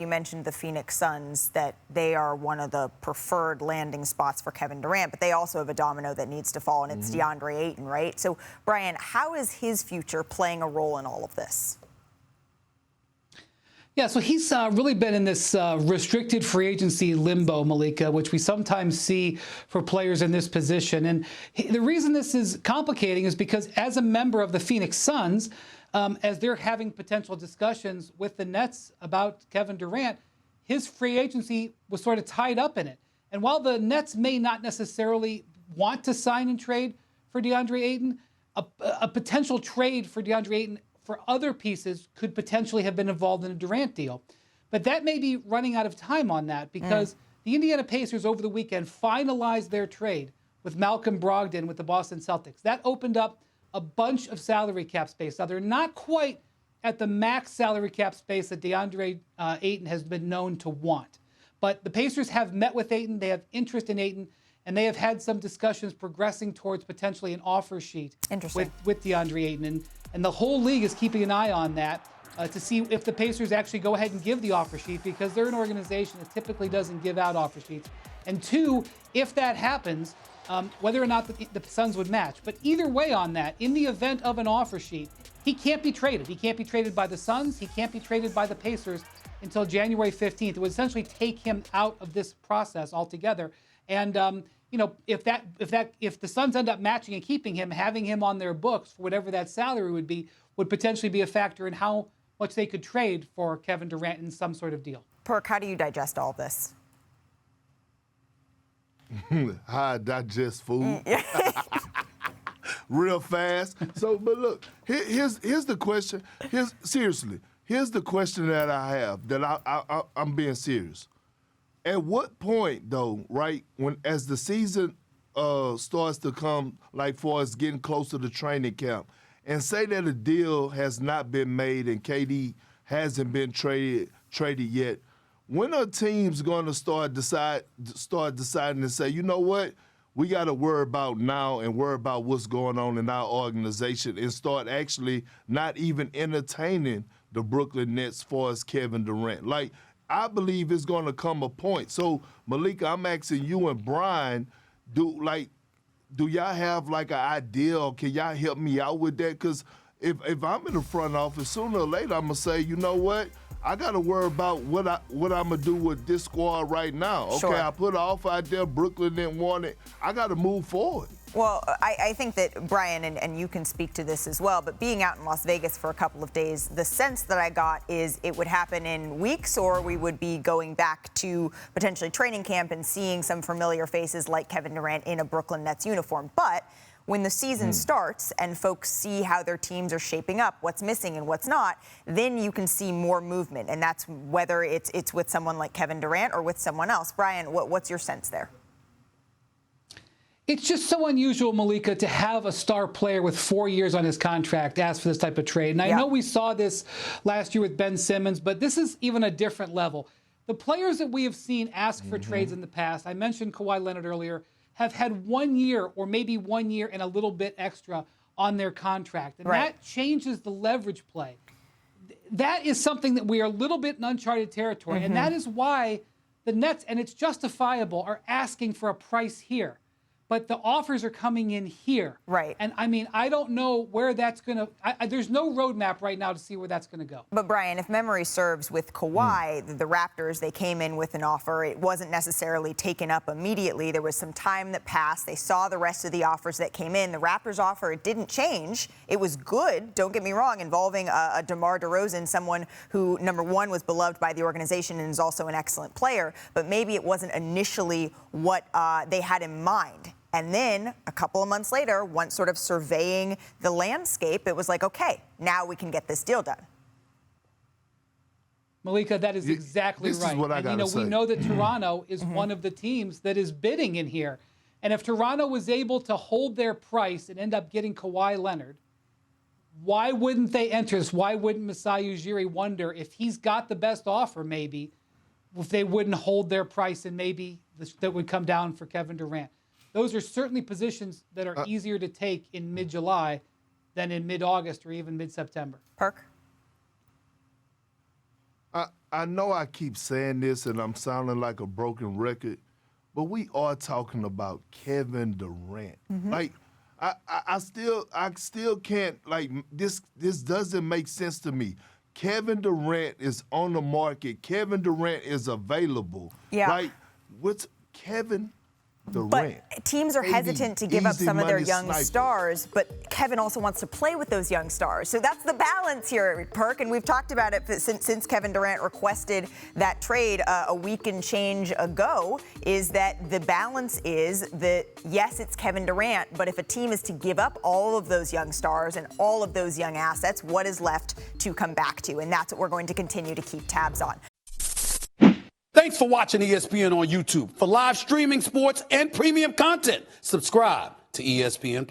You mentioned the Phoenix Suns, that they are one of the preferred landing spots for Kevin Durant, but they also have a domino that needs to fall, and it's Deandre Ayton, right? So, Brian, how is his future playing a role in all of this? Yeah, so he's really been in this restricted free agency limbo, Malika, which we sometimes see for players in this position. And the reason this is complicating is because as a member of the Phoenix Suns, as they're having potential discussions with the Nets about Kevin Durant, his free agency was sort of tied up in it. And while the Nets may not necessarily want to sign and trade for Deandre Ayton, a potential trade for Deandre Ayton for other pieces could potentially have been involved in a Durant deal. But that may be running out of time on that because the Indiana Pacers over the weekend finalized their trade with Malcolm Brogdon with the Boston Celtics. That opened up a bunch of salary cap space. Now, they're not quite at the max salary cap space that Deandre Ayton has been known to want. But the Pacers have met with Ayton. They have interest in Ayton, and they have had some discussions progressing towards potentially an offer sheet with Deandre Ayton. And the whole league is keeping an eye on that to see if the Pacers actually go ahead and give the offer sheet, because they're an organization that typically doesn't give out offer sheets. And two, if that happens, whether or not the Suns would match. But either way on that, in the event of an offer sheet, he can't be traded. He can't be traded by the Suns. He can't be traded by the Pacers until January 15th. It would essentially take him out of this process altogether. And if the Suns end up matching and keeping him, having him on their books for whatever that salary would be, would potentially be a factor in how much they could trade for Kevin Durant in some sort of deal. Perk, how do you digest all this? How I digest food. Real fast. So, but look, here's the question. Here's the question that I have, that I'm being serious. At what point, though, right, as the season starts to come, like for us getting close to the training camp, and say that a deal has not been made and KD hasn't been traded yet, when are teams going to start deciding to say, you know what, we got to worry about now and worry about what's going on in our organization, and start actually not even entertaining the Brooklyn Nets as far as Kevin Durant? Like, I believe it's going to come a point. So, Malika, I'm asking you and Brian, do y'all have like an idea, or can y'all help me out with that? Because if I'm in the front office, sooner or later I'm going to say, you know what, I got to worry about what I'm going to do with this squad right now. Okay, Sure. I put an offer out there, Brooklyn didn't want it. I got to move forward. Well, I think that, Brian, and you can speak to this as well, but being out in Las Vegas for a couple of days, the sense that I got is it would happen in weeks, or we would be going back to potentially training camp and seeing some familiar faces like Kevin Durant in a Brooklyn Nets uniform. But when the season starts and folks see how their teams are shaping up, what's missing and what's not, then you can see more movement. And that's whether it's with someone like Kevin Durant or with someone else. Brian, what's your sense there? It's just so unusual, Malika, to have a star player with 4 years on his contract ask for this type of trade. And I know we saw this last year with Ben Simmons, but this is even a different level. The players that we have seen ask for trades in the past, I mentioned Kawhi Leonard earlier, have had 1 year or maybe 1 year and a little bit extra on their contract. And that changes the leverage play. That is something that we are a little bit in uncharted territory. And that is why the Nets, and it's justifiable, are asking for a price here. But the offers are coming in here. Right. And, I mean, I don't know where that's going to – there's no roadmap right now to see where that's going to go. But, Brian, if memory serves, with Kawhi, the Raptors, they came in with an offer. It wasn't necessarily taken up immediately. There was some time that passed. They saw the rest of the offers that came in. The Raptors offer, it didn't change. It was good, don't get me wrong, involving a DeMar DeRozan, someone who, number one, was beloved by the organization and is also an excellent player. But maybe it wasn't initially what they had in mind. And then a couple of months later, once sort of surveying the landscape, it was like, okay, now we can get this deal done. Malika, that is exactly right. This is what I gotta say. We know that Toronto is one of the teams that is bidding in here. And if Toronto was able to hold their price and end up getting Kawhi Leonard, why wouldn't they enter this? Why wouldn't Masai Ujiri wonder if he's got the best offer, maybe, if they wouldn't hold their price and maybe that would come down for Kevin Durant? Those are certainly positions that are easier to take in mid-July than in mid-August or even mid-September. Perk? I know I keep saying this and I'm sounding like a broken record, but we are talking about Kevin Durant. Like, I still can't, like, this doesn't make sense to me. Kevin Durant is on the market. Kevin Durant is available. Yeah. Like, what's Kevin Durant? But teams are hesitant to give up some of their young sniper. stars, but Kevin also wants to play with those young stars. So that's the balance here, Perk, and we've talked about it since Kevin Durant requested that trade a week and change ago, is that the balance is that, yes, it's Kevin Durant, but if a team is to give up all of those young stars and all of those young assets, what is left to come back to? And that's what we're going to continue to keep tabs on. Thanks for watching ESPN on YouTube. For live streaming, sports, and premium content, subscribe to ESPN+.